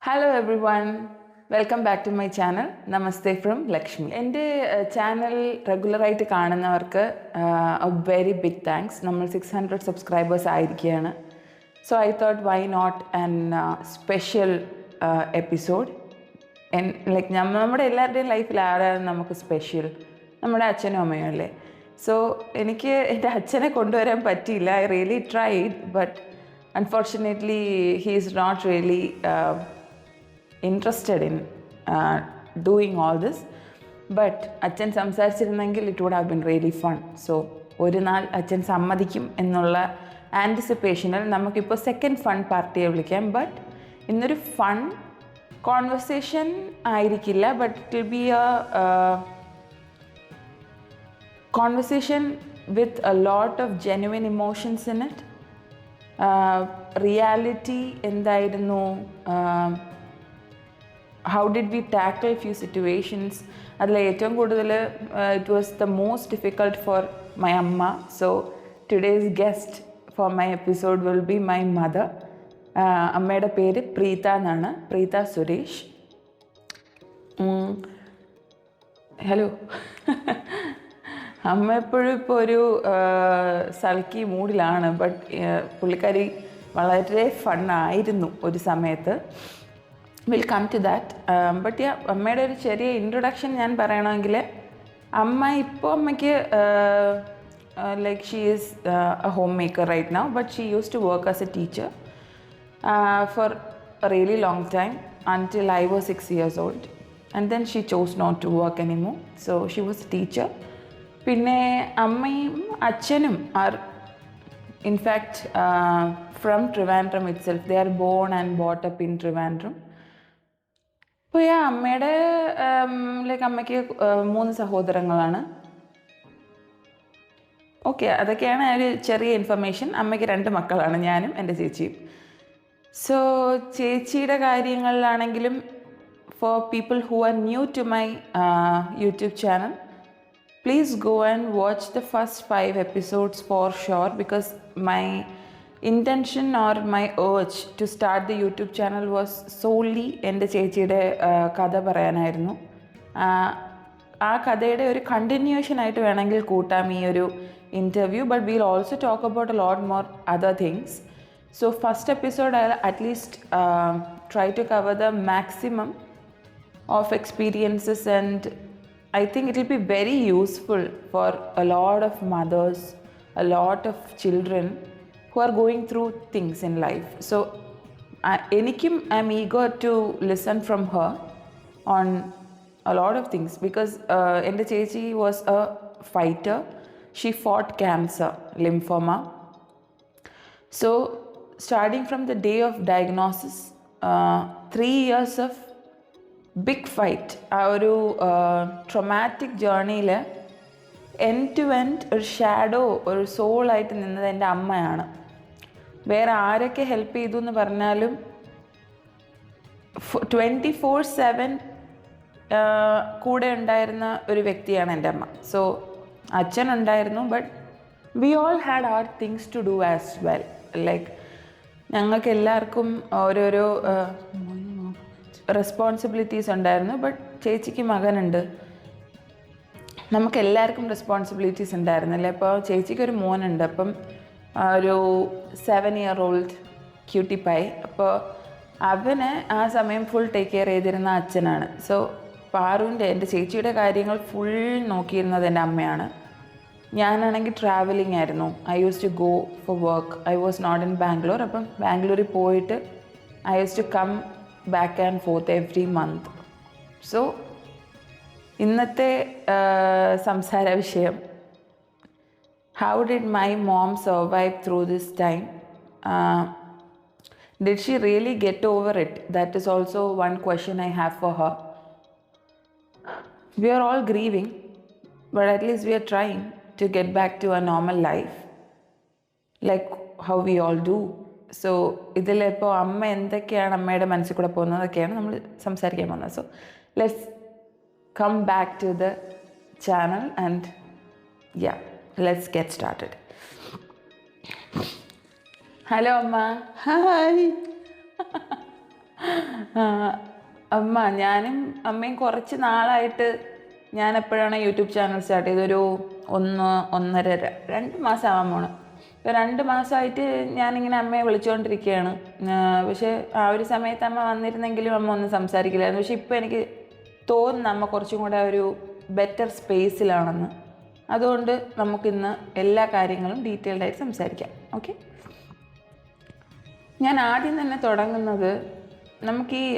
Hello everyone, welcome back to my channel. Namaste from Lakshmi. എൻ്റെ channel റെഗുലറായിട്ട് കാണുന്നവർക്ക് a very big thanks. നമ്മൾ 600 subscribers ആയിരിക്കുകയാണ്. So I thought why not an special episode. Like നമ്മുടെ എല്ലാവരുടെയും ലൈഫിൽ ആരാണ് നമുക്ക് സ്പെഷ്യൽ? നമ്മുടെ അച്ഛനും അമ്മയും അല്ലേ. സോ എനിക്ക് എൻ്റെ അച്ഛനെ കൊണ്ടുവരാൻ പറ്റിയില്ല. I really tried but unfortunately he is not really interested in doing all this, but അച്ഛൻ സംസാരിച്ചിരുന്നെങ്കിൽ it would have been really fun. So ഒരു നാൾ അച്ഛൻ സമ്മതിക്കും എന്നുള്ള ആൻറ്റിസിപ്പേഷനിൽ നമുക്കിപ്പോൾ സെക്കൻഡ് ഫൺ പാർട്ടിയെ വിളിക്കാം. ബട്ട് ഇന്നൊരു ഫൺ കോൺവെർസേഷൻ ആയിരിക്കില്ല, but it will be A conversation with a lot of genuine emotions in it. Reality എന്തായിരുന്നു, how did we tackle few situations, അതിൽ ഏറ്റവും കൂടുതൽ it was the most difficult for my amma. So today's guest for my episode will be my mother. അമ്മയുടെ പേര് പ്രീത എന്നാണ്, Preetha Suresh. Hello. അമ്മ എപ്പോഴും ഇപ്പോൾ ഒരു സൽക്കി മൂഡിലാണ്, ബട്ട് പുള്ളിക്കാരി വളരെ ഫണ്ണായിരുന്നു ഒരു സമയത്ത്. Will come to that. But അമ്മയുടെ ഒരു ചെറിയ ഇൻട്രൊഡക്ഷൻ ഞാൻ പറയണമെങ്കിൽ, അമ്മയ്ക്ക് like she is a home maker right now, but she use to work as a teacher for a really long time until I was 6 years old, and then she chose not to work anymore, so she was a teacher. പിന്നെ അമ്മയും അച്ഛനും are in fact from Trivandrum itself. They are born and bought up in Trivandrum. അപ്പോൾ അമ്മയുടെ like അമ്മയ്ക്ക് 3 സഹോദരങ്ങളാണ്. Okay, അതൊക്കെയാണ് ഒരു ചെറിയ ഇൻഫർമേഷൻ. അമ്മയ്ക്ക് 2 മക്കളാണ്, ഞാനും എൻ്റെ ചേച്ചിയും. സോ ചേച്ചിയുടെ കാര്യങ്ങളിലാണെങ്കിലും, for people who are new to my YouTube channel, please go and watch the first 5 episodes for sure, because my intention or my urge to start the YouTube channel was solely എൻ്റെ ചേച്ചിയുടെ കഥ പറയാനായിരുന്നു. ആ കഥയുടെ ഒരു continuation ആയിട്ട് വേണമെങ്കിൽ കൂട്ടാം ഈ ഒരു interview, but will also talk about a lot more other things. So first episode I at least try to cover the maximum of experiences, and I think it will be very useful for a lot of mothers, a lot of children who are going through things in life. So I'm eager to listen from her on a lot of things, because ende chechi was a fighter. She fought cancer, lymphoma. So starting from the day of diagnosis, 3 years of big fight. ആ ഒരു traumatic ജേർണിയിൽ end to end ഒരു shadow, ഒരു സോളായിട്ട് നിന്നത് എൻ്റെ അമ്മയാണ്. വേറെ ആരൊക്കെ ഹെൽപ്പ് ചെയ്തു എന്ന് പറഞ്ഞാലും 24/7 കൂടെ ഉണ്ടായിരുന്ന ഒരു വ്യക്തിയാണ് എൻ്റെ അമ്മ. സോ അച്ഛനുണ്ടായിരുന്നു, but we all had our things to do as well. Like ഞങ്ങൾക്ക് എല്ലാവർക്കും ഓരോരോ റെസ്പോൺസിബിലിറ്റീസ് ഉണ്ടായിരുന്നു. ബട്ട് ചേച്ചിക്ക് മകനുണ്ട്, നമുക്ക് എല്ലാവർക്കും റെസ്പോൺസിബിലിറ്റീസ് ഉണ്ടായിരുന്നില്ല. ഇപ്പോൾ ചേച്ചിക്കൊരു മോനുണ്ട്, അപ്പം ഒരു 7-year-old ക്യൂട്ടി പൈ. അപ്പോൾ അവന് ആ സമയം ഫുൾ ടേക്ക് കെയർ ചെയ്തിരുന്ന അച്ഛനാണ്. സോ പാറുവിൻ്റെ, എൻ്റെ ചേച്ചിയുടെ കാര്യങ്ങൾ ഫുൾ നോക്കിയിരുന്നത് എൻ്റെ അമ്മയാണ്. ഞാനാണെങ്കിൽ ട്രാവലിംഗ് ആയിരുന്നു. I use to go for work. I was not in Bangalore. അപ്പം ബാംഗ്ലൂരിൽ പോയിട്ട് I use to come back and forth every month. So ഇന്നത്തെ സംസാര വിഷയം, how did my mom survive through this time? Did she really get over it? That is also one question I have for her. We are all grieving, but at least we are trying to get back to a normal life, like how we all do. So ഇതിലിപ്പോൾ അമ്മ എന്തൊക്കെയാണ് അമ്മയുടെ മനസ്സിൽ കൂടെ പോകുന്നതൊക്കെയാണ് നമ്മൾ സംസാരിക്കാൻ പോകുന്നത്. So let's come back to the channel and let's get started. Hello അമ്മ. ഹായ്. ആ, ഞാനും അമ്മയും കുറച്ച് നാളായിട്ട് ഞാൻ എപ്പോഴാണ് യൂട്യൂബ് ചാനൽ സ്റ്റാർട്ട് ചെയ്തൊരു 2 മാസം ആവാൻ പോണ്. ഇപ്പോൾ 2 മാസമായിട്ട് ഞാനിങ്ങനെ അമ്മയെ വിളിച്ചുകൊണ്ടിരിക്കുകയാണ്. പക്ഷേ ആ ഒരു സമയത്ത് അമ്മ വന്നിരുന്നെങ്കിലും അമ്മ ഒന്നും സംസാരിക്കില്ലായിരുന്നു. പക്ഷെ ഇപ്പോൾ എനിക്ക് തോന്നുന്നു അമ്മ കുറച്ചും കൂടെ ഒരു ബെറ്റർ സ്പേസിലാണെന്ന്. അതുകൊണ്ട് നമുക്കിന്ന് എല്ലാ കാര്യങ്ങളും ഡീറ്റെയിൽഡായിട്ട് സംസാരിക്കാം. ഓക്കെ, ഞാൻ ആദ്യം തന്നെ തുടങ്ങുന്നത് നമുക്ക് ഈ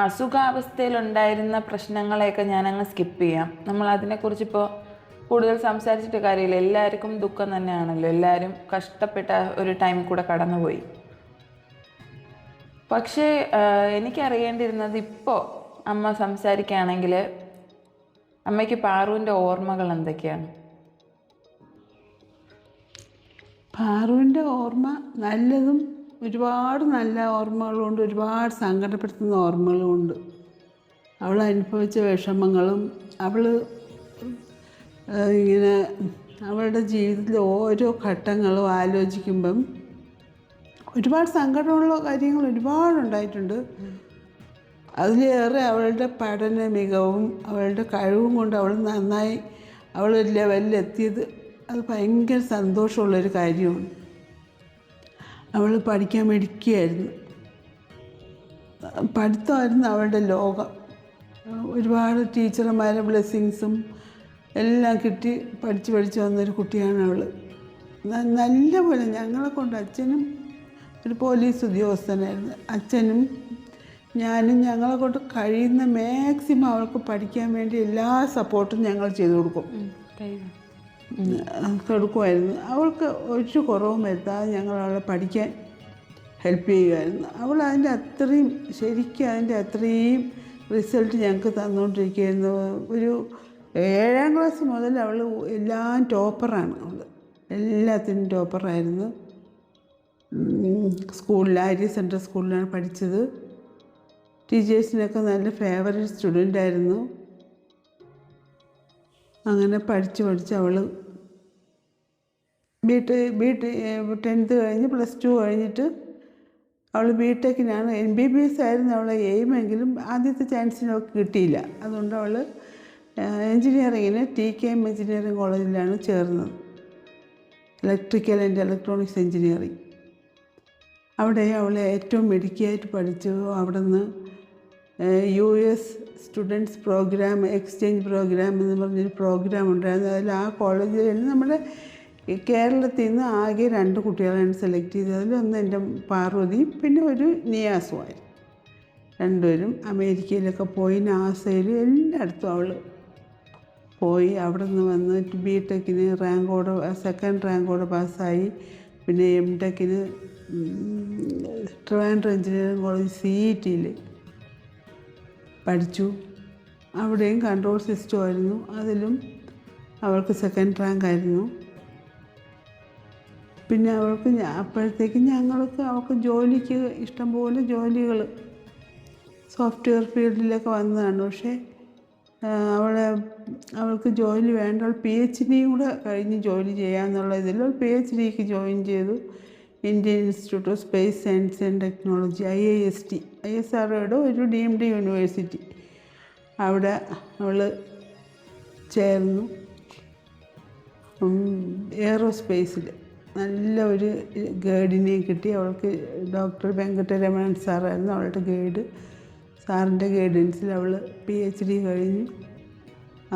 അസുഖാവസ്ഥയിലുണ്ടായിരുന്ന പ്രശ്നങ്ങളെയൊക്കെ ഞാനങ്ങ് സ്കിപ്പ് ചെയ്യാം. നമ്മൾ അതിനെക്കുറിച്ചിപ്പോൾ കൂടുതൽ സംസാരിച്ചിട്ട് കാര്യമില്ല. എല്ലാവർക്കും ദുഃഖം തന്നെയാണല്ലോ, എല്ലാവരും കഷ്ടപ്പെട്ട ഒരു ടൈം കൂടെ കടന്നുപോയി. പക്ഷേ എനിക്കറിയേണ്ടിയിരുന്നത്, ഇപ്പോൾ അമ്മ സംസാരിക്കുകയാണെങ്കിൽ അമ്മയ്ക്ക് പാറുവിൻ്റെ ഓർമ്മകൾ എന്തൊക്കെയാണ്? പാറുവിൻ്റെ ഓർമ്മ നല്ലതും ഒരുപാട് നല്ല ഓർമ്മകളുമുണ്ട്, ഒരുപാട് സങ്കടപ്പെടുത്തുന്ന ഓർമ്മകളുമുണ്ട്. അവൾ അനുഭവിച്ച വിഷമങ്ങളും അവൾ ഇങ്ങനെ അവളുടെ ജീവിതത്തിലെ ഓരോ ഘട്ടങ്ങളും ആലോചിക്കുമ്പം ഒരുപാട് സങ്കടമുള്ള കാര്യങ്ങൾ ഒരുപാടുണ്ടായിട്ടുണ്ട്. അതിലേറെ അവളുടെ പഠന മികവും അവളുടെ കഴിവും കൊണ്ട് അവൾ നന്നായി അവളൊരു ലെവലിലെത്തിയത് അത് ഭയങ്കര സന്തോഷമുള്ളൊരു കാര്യമാണ്. അവൾ പഠിക്കാൻ മിടുക്കിയായിരുന്നു. പഠിത്തമായിരുന്നു അവളുടെ ലോകം. ഒരുപാട് ടീച്ചർമാരുടെ ബ്ലെസ്സിങ്സും എല്ലാം കിട്ടി പഠിച്ച് വന്നൊരു കുട്ടിയാണ് അവൾ. നല്ലപോലെ ഞങ്ങളെ കൊണ്ട്, അച്ഛനും ഒരു പോലീസ് ഉദ്യോഗസ്ഥനായിരുന്നു, അച്ഛനും ഞാനും ഞങ്ങളെ കൊണ്ട് കഴിയുന്ന മാക്സിമം അവൾക്ക് പഠിക്കാൻ വേണ്ടി എല്ലാ സപ്പോർട്ടും ഞങ്ങൾ ചെയ്തു കൊടുക്കുമായിരുന്നു. അവൾക്ക് ഒരു കുറവും വരുത്താതെ ഞങ്ങൾ അവളെ പഠിക്കാൻ ഹെൽപ്പ് ചെയ്യുമായിരുന്നു. അവൾ അതിൻ്റെ അത്രയും ശരിക്കും അതിൻ്റെ അത്രയും റിസൾട്ട് ഞങ്ങൾക്ക് തന്നുകൊണ്ടിരിക്കുകയായിരുന്നു. ഒരു 7ാം ക്ലാസ് മുതൽ അവൾ എല്ലാം ടോപ്പറാണ്. അവൾ എല്ലാത്തിനും ടോപ്പറായിരുന്നു. സ്കൂളിൽ ആര്യ സെൻട്രൽ സ്കൂളിലാണ് പഠിച്ചത്. ടീച്ചേഴ്സിനൊക്കെ നല്ല ഫേവറേറ്റ് സ്റ്റുഡൻ്റായിരുന്നു. അങ്ങനെ പഠിച്ച് അവൾ ടെൻത്ത് കഴിഞ്ഞ് +2 കഴിഞ്ഞിട്ട് അവൾ BTechനാണ്. MBBS ആയിരുന്നു അവളെ എയിമെങ്കിലും ആദ്യത്തെ ചാൻസിന് അവൾക്ക് കിട്ടിയില്ല. അതുകൊണ്ട് അവൾ എൻജിനീയറിങ്ങിന് TKM എഞ്ചിനീയറിംഗ് കോളേജിലാണ് ചേർന്നത്, ഇലക്ട്രിക്കൽ ആൻഡ് ഇലക്ട്രോണിക്സ് എഞ്ചിനീയറിംഗ്. അവിടെ അവൾ ഏറ്റവും മിടുക്കിയായിട്ട് പഠിച്ചു. അവിടെ നിന്ന് US students program, exchange program എന്ന് പറഞ്ഞൊരു പ്രോഗ്രാം ഉണ്ടായിരുന്നു. അതിൽ ആ കോളേജിൽ നമ്മുടെ കേരളത്തിൽ നിന്ന് ആകെ 2 കുട്ടികളാണ് സെലക്ട് ചെയ്തത്. അതിലൊന്ന് എൻ്റെ പാർവതിയും പിന്നെ ഒരു നിയാസുമായിരുന്നു. രണ്ടുപേരും അമേരിക്കയിലൊക്കെ പോയി, നാസയിലും എല്ലായിടത്തും അവൾ പോയി. അവിടെ നിന്ന് വന്നിട്ട് BTechന് സെക്കൻഡ് റാങ്കോടെ പാസ്സായി. പിന്നെ MTechന് ട്രിവാൻഡ്രം എഞ്ചിനീയറിംഗ് കോളേജ് CETയിൽ പഠിച്ചു. അവിടെയും കൺട്രോൾ സിസ്റ്റം ആയിരുന്നു. അതിലും അവൾക്ക് സെക്കൻഡ് റാങ്ക് ആയിരുന്നു. പിന്നെ അവൾക്ക് അപ്പോഴത്തേക്കും അവൾക്ക് ജോലിക്ക് ഇഷ്ടംപോലെ ജോലികൾ സോഫ്റ്റ്വെയർ ഫീൽഡിലൊക്കെ വന്നതാണ്. പക്ഷേ അവൾക്ക് ജോലി വേണ്ട. അവൾ PhD കൂടെ കഴിഞ്ഞ് ജോലി ചെയ്യാമെന്നുള്ള ഇതിൽ PhDക്ക് ജോയിൻ ചെയ്തു. Indian institute of space science and technology, IIST, ISROയുടെ ഒരു ഡീംഡ് യൂണിവേഴ്സിറ്റി. അവിടെ അവൾ ചേർന്നു. എയറോസ്പേസിൽ നല്ല ഒരു ഗൈഡിനെ കിട്ടി അവൾക്ക്. ഡോക്ടർ വെങ്കട്ടരമണൻ സാറായിരുന്നു അവളുടെ ഗൈഡ്. സാറിൻ്റെ ഗൈഡൻസിൽ അവൾ PhD കഴിഞ്ഞു.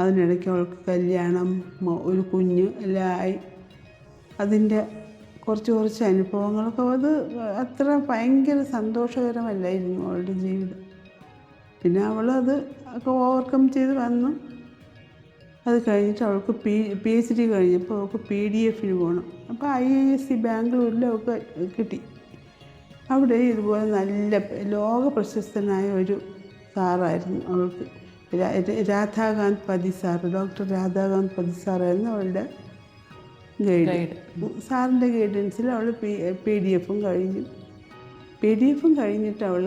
അതിനിടയ്ക്ക് അവൾക്ക് കല്യാണം, ഒരു കുഞ്ഞ് എല്ലാം ആയി. അതിൻ്റെ കുറച്ച് അനുഭവങ്ങളൊക്കെ അത് അത്ര ഭയങ്കര സന്തോഷകരമല്ലായിരുന്നു അവളുടെ ജീവിതം. പിന്നെ അവളത് ഒക്കെ ഓവർകം ചെയ്ത് വന്നു. അത് കഴിഞ്ഞിട്ട് അവൾക്ക് PhD കഴിഞ്ഞപ്പോൾ അവൾക്ക് PDF-ന് പോകണം. അപ്പോൾ IISc ബാംഗ്ലൂരിൽ അവൾക്ക് കിട്ടി. അവിടെ ഇതുപോലെ നല്ല ലോക പ്രശസ്തനായ ഒരു സാറായിരുന്നു അവൾക്ക്, രാധാകാന്ത് പതി സാർ. ഡോക്ടർ രാധാകാന്ത് പതി സാറായിരുന്നു അവളുടെ ഗൈഡ്. സാറിൻ്റെ ഗൈഡൻസിൽ അവൾ PDF-ഉം കഴിഞ്ഞു. PDF-ഉം കഴിഞ്ഞിട്ട് അവൾ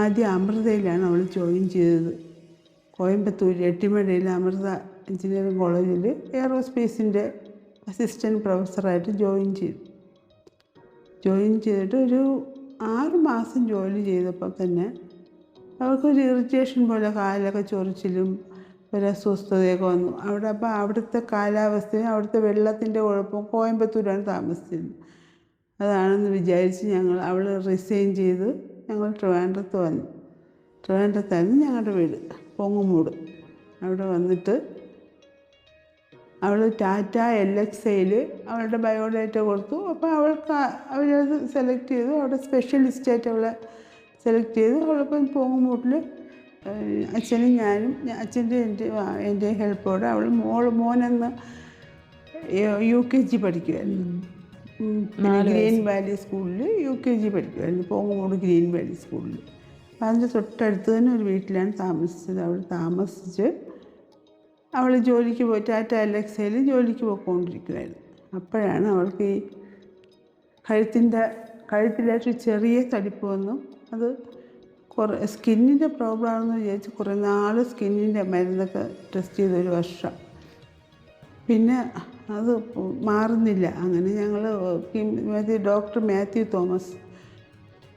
ആദ്യം അമൃതയിലാണ് അവൾ ജോയിൻ ചെയ്തത്. കോയമ്പത്തൂർ എട്ടിമടയിൽ അമൃത എഞ്ചിനീയറിംഗ് കോളേജിൽ എയറോസ്പേസിൻ്റെ അസിസ്റ്റൻറ്റ് പ്രൊഫസറായിട്ട് ജോയിൻ ചെയ്തിട്ട് ഒരു 6 മാസം ജോലി ചെയ്തപ്പോൾ തന്നെ അവർക്കൊരു ഇറിറ്റേഷൻ പോലെ കാലൊക്കെ ചൊറിച്ചിലും ഒരു അസ്വസ്ഥതയൊക്കെ വന്നു. അപ്പോൾ അവിടുത്തെ കാലാവസ്ഥയും അവിടുത്തെ വെള്ളത്തിൻ്റെ കുഴപ്പവും, കോയമ്പത്തൂരാണ് താമസിച്ചിരുന്നത്, അതാണെന്ന് വിചാരിച്ച് അവൾ റിസൈൻ ചെയ്ത് ഞങ്ങൾ ട്രിവാൻഡ്രത്ത് വന്നു. ട്രിവാൻഡ്രത്തായിരുന്നു ഞങ്ങളുടെ വീട്, പൊങ്ങുമൂട്. അവിടെ വന്നിട്ട് അവൾ ടാറ്റ LXയിൽ അവളുടെ ബയോഡേറ്റ കൊടുത്തു. അപ്പോൾ അവരത് സെലക്ട് ചെയ്തു. അവിടെ സ്പെഷ്യലിസ്റ്റായിട്ട് അവളെ സെലക്ട് ചെയ്തു. അവളിപ്പം പൊങ്ങുമൂട്ടിൽ അച്ഛനും ഞാനും എൻ്റെ ഹെൽപ്പോടെ അവൾ മോനെന്ന് UKG പഠിക്കുമായിരുന്നു. ഗ്രീൻ വാലി സ്കൂളിൽ UKG പഠിക്കുമായിരുന്നു, പൊങ്ങുമൂട് ഗ്രീൻ വാലി സ്കൂളിൽ. അപ്പം അതിൻ്റെ തൊട്ടടുത്ത് തന്നെ ഒരു വീട്ടിലാണ് താമസിച്ചത്. അവൾ താമസിച്ച് അവൾ ജോലിക്ക് പോയി ടാറ്റ LXയിൽ ജോലിക്ക് പോയിക്കൊണ്ടിരിക്കുമായിരുന്നു. അപ്പോഴാണ് അവൾക്ക് ഈ കഴുത്തിലായിട്ട് ചെറിയ തടിപ്പ് വന്നു. അത് സ്കിന്നിൻ്റെ പ്രോബ്ലം ആണെന്ന് വിചാരിച്ച് കുറേ നാൾ സ്കിന്നിൻ്റെ മരുന്നൊക്കെ ടെസ്റ്റ് ചെയ്ത് 1 വർഷം. പിന്നെ അത് മാറുന്നില്ല. അങ്ങനെ ഞങ്ങൾ ഡോക്ടർ മാത്യു തോമസ്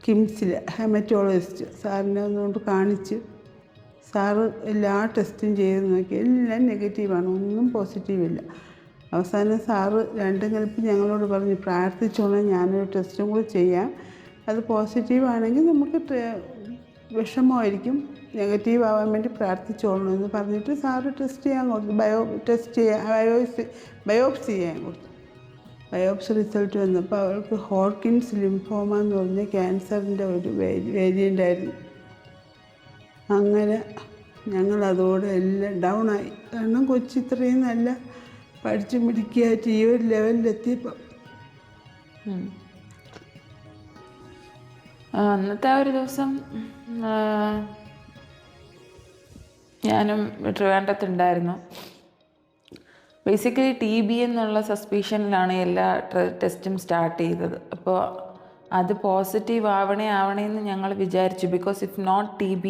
കിംസിൽ ഹെമറ്റോളജിസ്റ്റ് സാറിനെ ഒന്നുകൊണ്ട് കാണിച്ച് സാറ് എല്ലാ ടെസ്റ്റും ചെയ്ത് നോക്കി, എല്ലാം നെഗറ്റീവാണ്, ഒന്നും പോസിറ്റീവില്ല. അവസാനം സാറ് രണ്ടും കൽപ്പിച്ച് ഞങ്ങളോട് പറഞ്ഞു, പ്രാർത്ഥിച്ചോളാം, ഞാനൊരു ടെസ്റ്റും കൂടി ചെയ്യാം, അത് പോസിറ്റീവാണെങ്കിൽ നമുക്ക് വിഷമമായിരിക്കും, നെഗറ്റീവ് ആവാൻ വേണ്ടി പ്രാർത്ഥിച്ചോളണം എന്ന് പറഞ്ഞിട്ട് സാറ് ടെസ്റ്റ് ചെയ്യാൻ കൊടുത്തു. ബയോപ്സി ചെയ്യാൻ കൊടുത്തു. ബയോപ്സി റിസൾട്ട് വന്നപ്പോൾ അവൾക്ക് ഹോർക്കിൻസ് ലിംഫോമ എന്ന് പറഞ്ഞ ക്യാൻസറിൻ്റെ ഒരു വേരിയൻ്റ് ആയിരുന്നു. അങ്ങനെ ഞങ്ങളതോടെ എല്ലാം ഡൗണായി. കാരണം ഇത്രയും നല്ല പഠിച്ച് മിടിക്കായിട്ട് ഈ ഒരു ലെവലിലെത്തിയപ്പോൾ അന്നത്തെ ഒരു ദിവസം ഞാനും ട്രിവാൻഡ്രത്തുണ്ടായിരുന്നു. ബേസിക്കലി TB എന്നുള്ള സസ്പീഷനിലാണ് എല്ലാ ടെസ്റ്റും സ്റ്റാർട്ട് ചെയ്തത്. അപ്പോൾ അത് പോസിറ്റീവ് ആവണേന്ന് ഞങ്ങൾ വിചാരിച്ചു. Because if not TB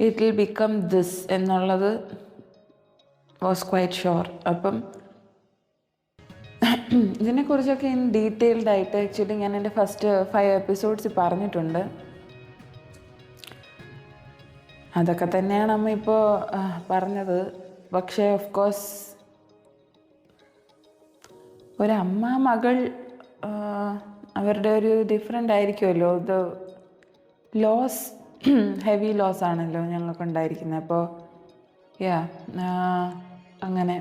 it will become this എന്നുള്ളത് വാസ് ക്വൈറ്റ് ഷുവർ. അപ്പം ഇതിനെക്കുറിച്ചൊക്കെ ഡീറ്റെയിൽഡായിട്ട് ആക്ച്വലി ഞാൻ എൻ്റെ ഫസ്റ്റ് 5 എപ്പിസോഡ്സ് പറഞ്ഞിട്ടുണ്ട്. അതൊക്കെ തന്നെയാണ് അമ്മ ഇപ്പോൾ പറഞ്ഞത്. പക്ഷേ ഓഫ് കോഴ്സ് ഒരമ്മ മകൾ അവരുടെ ഒരു ഡിഫറെൻ്റ് ആയിരിക്കുമല്ലോ. ഇത് ലോസ് ഹെവി ലോസ് ആണല്ലോ ഞങ്ങൾക്കുണ്ടായിരിക്കുന്നത്. അപ്പോൾ അങ്ങനെ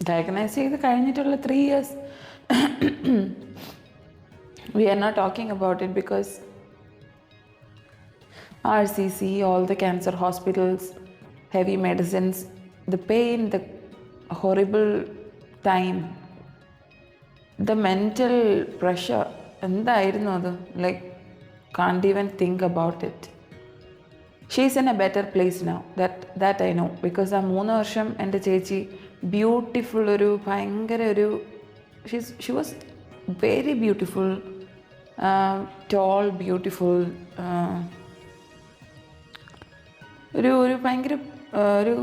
ഡയഗ്നൈസ് ചെയ്ത് കഴിഞ്ഞിട്ടുള്ള 3 years we are not talking about it because RCC, all the cancer hospitals, heavy medicines, the pain, the horrible time, the mental pressure, എന്തായിരുന്നു അത്? Like can't even think about it. She's in a better place now, that I know, because ആ 3 വർഷം എൻ്റെ ചേച്ചി beautiful ഒരു ഭയങ്കര ഒരു she was very beautiful, tall, beautiful, ഒരു ഭയങ്കര ഒരു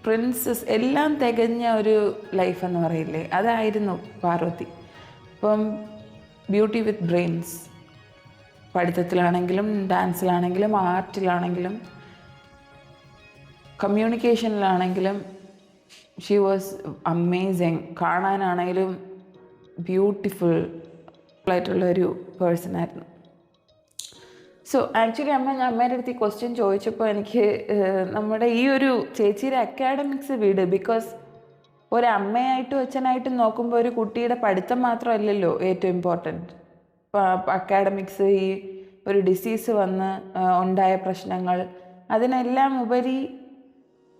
പ്രിൻസസ്, എല്ലാം തികഞ്ഞ ഒരു ലൈഫ് എന്ന് പറയില്ലേ, അതായിരുന്നു പാർവതി. ഇപ്പം ബ്യൂട്ടി വിത്ത് ബ്രെയിൻസ്, പഠിത്തത്തിലാണെങ്കിലും ഡാൻസിലാണെങ്കിലും ആർട്ടിലാണെങ്കിലും കമ്മ്യൂണിക്കേഷനിലാണെങ്കിലും ഷീ വാസ് അമേസിങ്. കാണാനാണെങ്കിലും ബ്യൂട്ടിഫുൾ ആയിട്ടുള്ളൊരു പേഴ്സണായിരുന്നു. സോ ആക്ച്വലി അമ്മയുടെ അടുത്ത് ഈ ക്വസ്റ്റ്യൻ ചോദിച്ചപ്പോൾ എനിക്ക് നമ്മുടെ ഈ ഒരു ചേച്ചിയുടെ അക്കാഡമിക്സ് വിട്. ബിക്കോസ് ഒരമ്മയായിട്ടും അച്ഛനായിട്ടും നോക്കുമ്പോൾ ഒരു കുട്ടിയുടെ പഠിത്തം മാത്രമല്ലല്ലോ ഏറ്റവും ഇമ്പോർട്ടൻറ്റ്. അക്കാഡമിക്സ്, ഈ ഒരു ഡിസീസ് വന്ന് ഉണ്ടായ പ്രശ്നങ്ങൾ, അതിനെല്ലാം ഉപരി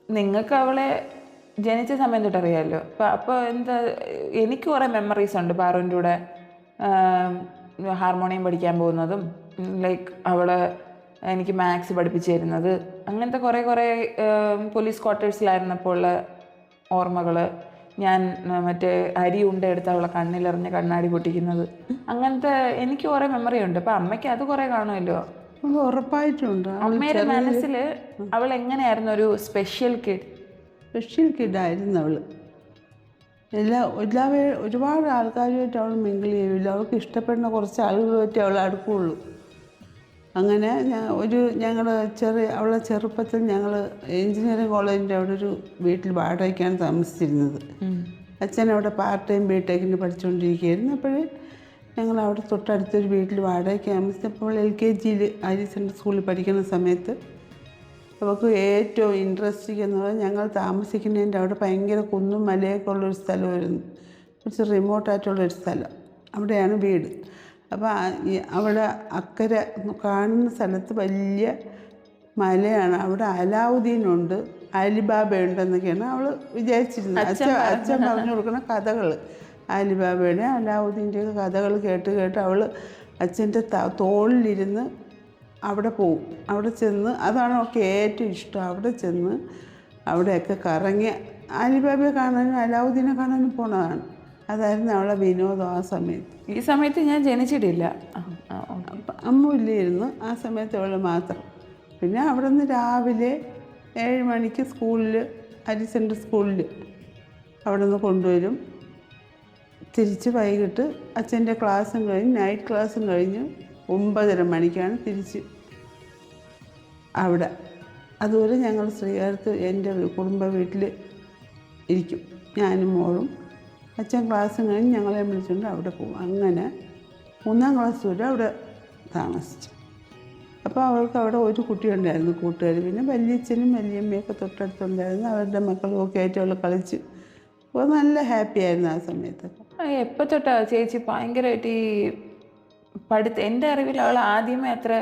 നിങ്ങൾക്ക് അവളെ ജനിച്ച സമയം തൊട്ടറിയാമല്ലോ. അപ്പോൾ എന്താ, എനിക്ക് കുറേ മെമ്മറീസ് ഉണ്ട് പാറുവിൻ്റെ കൂടെ ഹാർമോണിയം പഠിക്കാൻ പോകുന്നതും, ലൈക്ക് അവൾ എനിക്ക് മാത്സ് പഠിപ്പിച്ചു തരുന്നത്, അങ്ങനത്തെ കുറേ പോലീസ് ക്വാർട്ടേഴ്സിലായിരുന്നപ്പോൾ ഉള്ള ഓർമ്മകൾ. ഞാൻ മറ്റേ അരി ഉണ്ട എടുത്ത് അവളെ കണ്ണിലെറിഞ്ഞ് കണ്ണാടി പൊട്ടിക്കുന്നത്, അങ്ങനത്തെ എനിക്ക് കുറേ മെമ്മറി ഉണ്ട്. അപ്പം അമ്മയ്ക്ക് അത് കുറേ കാണുമല്ലോ. ഉറപ്പായിട്ടുണ്ട്. അമ്മയുടെ മനസ്സിൽ അവൾ എങ്ങനെയായിരുന്നു ഒരു സ്പെഷ്യൽ കിഡായിരുന്നു അവൾ. ഒരുപാട് ആൾക്കാരുമായിട്ട് അവൾ മിങ്കിൾ ചെയ്യില്ല. അവൾക്ക് ഇഷ്ടപ്പെടുന്ന കുറച്ച് ആളുകളുമായിട്ട് അവൾ അടുക്കുകയുള്ളൂ. അങ്ങനെ അവളെ ചെറുപ്പത്തിൽ ഞങ്ങൾ എഞ്ചിനീയറിംഗ് കോളേജിൻ്റെ അവിടെ ഒരു വീട്ടിൽ വാടകയ്ക്കാണ് താമസിച്ചിരുന്നത്. അച്ഛൻ അവിടെ പാർട്ട് ടൈം ബിടെക്കിന് പഠിച്ചുകൊണ്ടിരിക്കുകയായിരുന്നു. അപ്പോഴേ ഞങ്ങൾ അവിടെ തൊട്ടടുത്തൊരു വീട്ടിൽ വാടകയ്ക്ക് താമസിച്ചപ്പോൾ LKG ഹയർ സെക്കൻഡറി സ്കൂളിൽ പഠിക്കുന്ന സമയത്ത് അവൾക്ക് ഏറ്റവും ഇൻട്രസ്റ്റിംഗ് എന്ന് പറഞ്ഞാൽ ഞങ്ങൾ താമസിക്കുന്നതിൻ്റെ അവിടെ ഭയങ്കര കുന്നും മലയൊക്കെ ഉള്ളൊരു സ്ഥലമായിരുന്നു. കുറച്ച് റിമോട്ടായിട്ടുള്ളൊരു സ്ഥലം. അവിടെയാണ് വീട്. അപ്പോൾ അവിടെ അക്കരെ കാണുന്ന സ്ഥലത്ത് വലിയ മലയാണ്. അവിടെ അലാവുദ്ദീനുണ്ട്, അലിബാബയുണ്ടെന്നൊക്കെയാണ് അവൾ വിചാരിച്ചിരുന്നത്. അച്ഛൻ പറഞ്ഞു കൊടുക്കുന്ന കഥകൾ, അലിബാബയുടെ അലാവുദ്ദീൻ്റെയൊക്കെ കഥകൾ കേട്ട് അവൾ അച്ഛൻ്റെ തോളിലിരുന്ന് അവിടെ പോവും. അവിടെ ചെന്ന് അതാണ് അവൾക്ക് ഏറ്റവും ഇഷ്ടം. അവിടെ ചെന്ന് അവിടെയൊക്കെ കറങ്ങി അലിബാബയെ കാണാനും അലാവുദ്ദീനെ കാണാനും പോണതാണ്. അതായിരുന്നു അവളെ വിനോദം ആ സമയത്ത്. ഈ സമയത്ത് ഞാൻ ജനിച്ചിട്ടില്ല. അമ്മ ഇല്ലായിരുന്നു ആ സമയത്ത് അവൾ മാത്രം. പിന്നെ അവിടെ നിന്ന് രാവിലെ 7 മണിക്ക് സ്കൂളിൽ, ഹയർ സെക്കൻഡറി സ്കൂളിൽ അവിടെ നിന്ന് കൊണ്ടുവരും. തിരിച്ച് വൈകിട്ട് അച്ഛൻ്റെ ക്ലാസ്സും കഴിഞ്ഞ് നൈറ്റ് ക്ലാസ്സും കഴിഞ്ഞ് 9:30 മണിക്കാണ് തിരിച്ച് അവിടെ. അതുവരെ ഞങ്ങൾ ശ്രീകാര്യത്ത് എൻ്റെ കുടുംബ വീട്ടിൽ ഇരിക്കും, ഞാനും മോളും. അച്ഛൻ ക്ലാസ്സും കഴിഞ്ഞ് ഞങ്ങളെ വിളിച്ചുകൊണ്ട് അവിടെ പോകും. അങ്ങനെ 3ാം ക്ലാസ് വരെ അവിടെ താമസിച്ചു. അപ്പോൾ അവൾക്ക് അവിടെ ഒരു കുട്ടിയുണ്ടായിരുന്നു കൂട്ടുകാർ. പിന്നെ വലിയച്ഛനും വലിയമ്മയൊക്കെ തൊട്ടടുത്തുണ്ടായിരുന്നു. അവരുടെ മക്കളും ഒക്കെ ആയിട്ട് അവൾ കളിച്ച് അപ്പോൾ നല്ല ഹാപ്പി ആയിരുന്നു ആ സമയത്തൊക്കെ. എപ്പോൾ തൊട്ടാ ചേച്ചി ഭയങ്കരമായിട്ട് ഈ എൻ്റെ അറിവിൽ അവൾ ആദ്യമേ അത്ര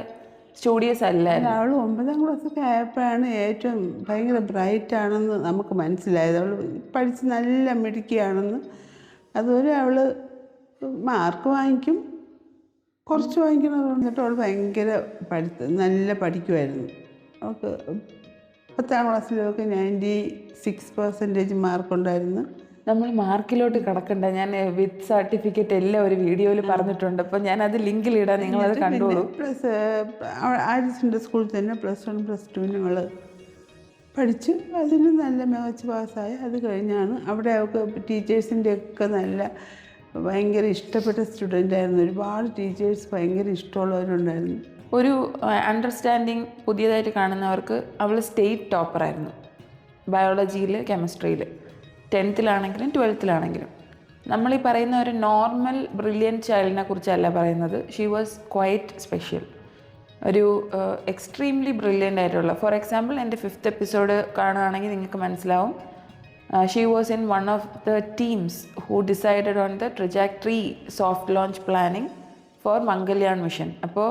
സ്റ്റുഡിയസ് അല്ലായിരുന്നു. അവൾ 9ാം ക്ലാസ്സൊക്കെ ആയപ്പോഴാണ് ഏറ്റവും ഭയങ്കര ബ്രൈറ്റാണെന്ന് നമുക്ക് മനസ്സിലായത്. അവൾ പഠിച്ച് നല്ല മിടുക്കിയാണെന്ന്. അതുവരെ അവൾ മാർക്ക് വാങ്ങിക്കും, കുറച്ച് വാങ്ങിക്കണമെന്ന് പറഞ്ഞിട്ട് അവൾ ഭയങ്കര നല്ല പഠിക്കുമായിരുന്നു. അവൾക്ക് 10ാം ക്ലാസ്സിലൊക്കെ 96% മാർക്കുണ്ടായിരുന്നു. നമ്മൾ മാർക്കിലോട്ട് കിടക്കണ്ട. ഞാൻ വിത്ത് സർട്ടിഫിക്കറ്റ് എല്ലാം ഒരു വീഡിയോയിൽ പറഞ്ഞിട്ടുണ്ട്. അപ്പോൾ ഞാനത് ലിങ്കിലിടാം, നിങ്ങളത് കണ്ടോളൂ. പ്ലസ് ആര്യസിൻ്റെ സ്കൂളിൽ തന്നെ +1 +2 ഞങ്ങൾ പഠിച്ച് അതിന് നല്ല മികച്ച പാസ്സായി. അത് കഴിഞ്ഞാണ് അവിടെ അവൾക്ക് ടീച്ചേഴ്സിൻ്റെ ഒക്കെ ഭയങ്കര ഇഷ്ടപ്പെട്ട സ്റ്റുഡൻ്റായിരുന്നു. ഒരുപാട് ടീച്ചേഴ്സ് ഭയങ്കര ഇഷ്ടമുള്ളവരുണ്ടായിരുന്നു. ഒരു അണ്ടർസ്റ്റാൻഡിങ് പുതിയതായിട്ട് കാണുന്നവർക്ക് അവൾ സ്റ്റേറ്റ് ടോപ്പറായിരുന്നു ബയോളജിയിൽ, കെമിസ്ട്രിയിൽ. 10th-ലാണെങ്കിലും 12th-ലാണെങ്കിലും. നമ്മളീ പറയുന്ന ഒരു നോർമൽ ബ്രില്യൻറ്റ് ചൈൽഡിനെ കുറിച്ചല്ല പറയുന്നത്. She was quite special. ഒരു എക്സ്ട്രീംലി ബ്രില്യൻ്റ് ആയിട്ടുള്ള, ഫോർ എക്സാമ്പിൾ എൻ്റെ 5th എപ്പിസോഡ് കാണുകയാണെങ്കിൽ നിങ്ങൾക്ക് മനസ്സിലാവും. She was in one of the teams who decided on the trajectory soft launch planning four Mangalyaan mission. അപ്പോൾ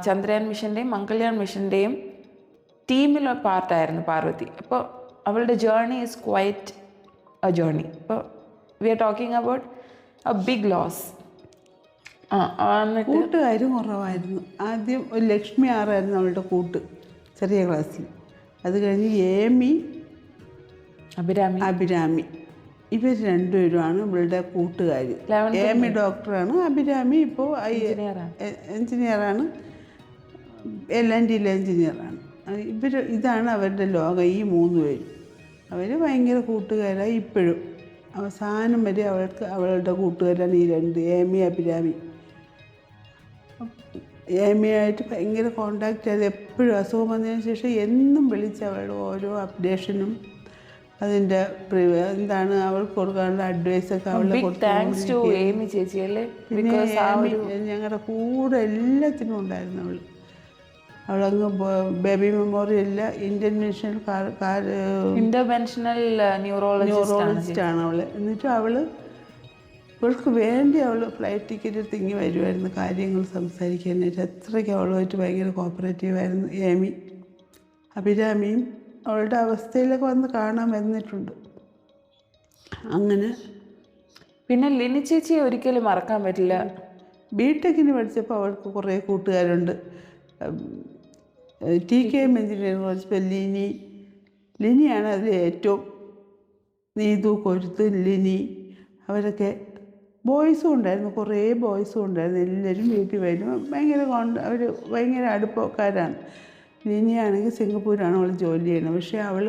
ചന്ദ്രയാൻ മിഷൻ്റെയും മംഗൾയാൻ മിഷൻ്റെയും ടീമിൽ പാർട്ടായിരുന്നു പാർവതി. അപ്പോൾ അവളുടെ journey is quite a journey. ഇപ്പോൾ we are talking about a big loss. കൂട്ടുകാരും കുറവായിരുന്നു. ആദ്യം ഒരു ലക്ഷ്മി ആറായിരുന്നു അവളുടെ കൂട്ട് ചെറിയ ക്ലാസ്സിൽ. അത് കഴിഞ്ഞ് ഏമി, അഭിരാമി ഇവർ രണ്ടുപേരുമാണ് ഇവളുടെ കൂട്ടുകാർ. ഏമി ഡോക്ടറാണ്, അഭിരാമി ഇപ്പോൾ എഞ്ചിനീയറാണ്, L&Tയിലെ എഞ്ചിനീയറാണ്. ഇതാണ് അവരുടെ ലോകം. ഈ 3 പേരും അവർ ഭയങ്കര കൂട്ടുകാരായി ഇപ്പോഴും. അവസാനം വരെ അവളുടെ കൂട്ടുകാരാണ് ഈ 2, ഏമി, അഭിരാമി. ഏമിയായിട്ട് ഭയങ്കര കോണ്ടാക്റ്റ് ചെയ്ത് എപ്പോഴും അസുഖം വന്നതിന് ശേഷം എന്നും വിളിച്ച് അവളുടെ ഓരോ അപ്ഡേഷനും അതിൻ്റെ എന്താണ് അവൾക്ക് കൊടുക്കാനുള്ള അഡ്വൈസൊക്കെ അവളെ പിന്നെ ഞങ്ങളുടെ കൂടെ എല്ലാത്തിനും ഉണ്ടായിരുന്നു അവൾ. അവളങ്ങ് ബേബി മെമ്മോറിയലിൽ ഇന്റർവെൻഷണൽ ന്യൂറോളജിസ്റ്റാണ് അവൾ. എന്നിട്ട് അവൾക്ക് വേണ്ടി അവൾ ഫ്ലൈറ്റ് ടിക്കറ്റ് തിങ്ങി വരുമായിരുന്നു കാര്യങ്ങൾ സംസാരിക്കാനായിട്ട്. അത്രയ്ക്ക് അവളുമായിട്ട് ഭയങ്കര കോപ്പറേറ്റീവായിരുന്നു ഏമി. അഭിരാമിയും അവളുടെ അവസ്ഥയിലൊക്കെ വന്ന് കാണാൻ വന്നിട്ടുണ്ട്. അങ്ങനെ പിന്നെ ലിനി ചേച്ചിയെ ഒരിക്കലും മറക്കാൻ പറ്റില്ല. ബിടെക്കിന് പഠിച്ചപ്പോൾ അവൾക്ക് കുറേ കൂട്ടുകാരുണ്ട്. TKM എഞ്ചിനീയറിംഗ് കോളേജ് ലിനിയാണ് അതിൽ ഏറ്റവും. നീതു, കൊരുത്ത്, ലിനി അവരൊക്കെ ബോയ്സും ഉണ്ടായിരുന്നു, കുറേ ബോയ്സും ഉണ്ടായിരുന്നു. എല്ലാവരും വീട്ടിൽ വരും. അവർ ഭയങ്കര അടുപ്പക്കാരാണ്. ലിനിയാണെങ്കിൽ സിംഗപ്പൂരാണ് അവൾ ജോലി ചെയ്യുന്നത്. പക്ഷേ അവൾ